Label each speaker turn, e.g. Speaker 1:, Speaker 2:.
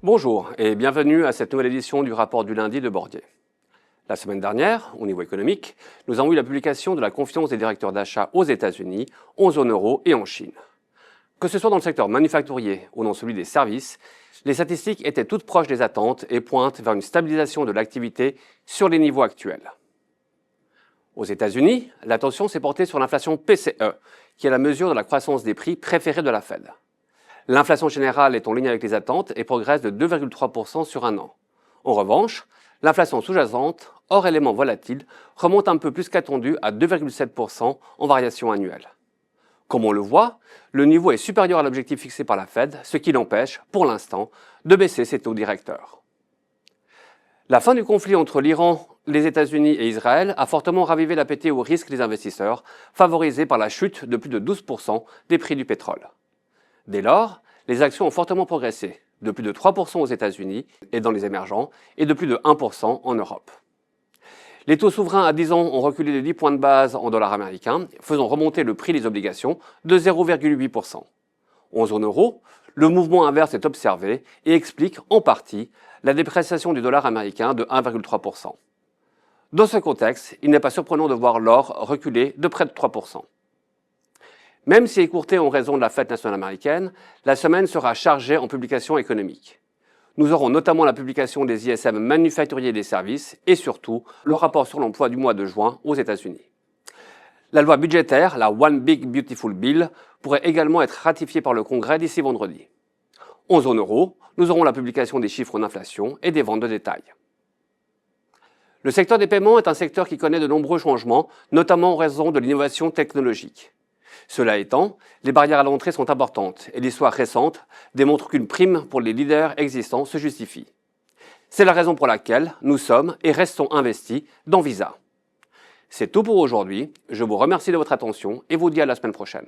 Speaker 1: Bonjour et bienvenue à cette nouvelle édition du rapport du lundi de Bordier. La semaine dernière, au niveau économique, nous avons eu la publication de la confiance des directeurs d'achat aux États-Unis, en zone euro et en Chine. Que ce soit dans le secteur manufacturier ou dans celui des services, les statistiques étaient toutes proches des attentes et pointent vers une stabilisation de l'activité sur les niveaux actuels. Aux États-Unis, l'attention s'est portée sur l'inflation PCE, qui est la mesure de la croissance des prix préférée de la Fed. L'inflation générale est en ligne avec les attentes et progresse de 2,3% sur un an. En revanche, l'inflation sous-jacente, hors éléments volatiles, remonte un peu plus qu'attendu à 2,7% en variation annuelle. Comme on le voit, le niveau est supérieur à l'objectif fixé par la Fed, ce qui l'empêche, pour l'instant, de baisser ses taux directeurs. La fin du conflit entre l'Iran, les États-Unis et Israël a fortement ravivé l'appétit au risque des investisseurs, favorisé par la chute de plus de 12% des prix du pétrole. Dès lors, les actions ont fortement progressé, de plus de 3% aux États-Unis et dans les émergents, et de plus de 1% en Europe. Les taux souverains à 10 ans ont reculé de 10 points de base en dollars américains, faisant remonter le prix des obligations de 0,8%. En zone euro, le mouvement inverse est observé et explique en partie la dépréciation du dollar américain de 1,3%. Dans ce contexte, il n'est pas surprenant de voir l'or reculer de près de 3%. Même si écourtée en raison de la fête nationale américaine, la semaine sera chargée en publications économiques. Nous aurons notamment la publication des ISM manufacturiers et des services et surtout le rapport sur l'emploi du mois de juin aux États-Unis. La loi budgétaire, la One Big Beautiful Bill, pourrait également être ratifiée par le Congrès d'ici vendredi. En zone euro, nous aurons la publication des chiffres d'inflation et des ventes de détail. Le secteur des paiements est un secteur qui connaît de nombreux changements, notamment en raison de l'innovation technologique. Cela étant, les barrières à l'entrée sont importantes et l'histoire récente démontre qu'une prime pour les leaders existants se justifie. C'est la raison pour laquelle nous sommes et restons investis dans Visa. C'est tout pour aujourd'hui, je vous remercie de votre attention et vous dis à la semaine prochaine.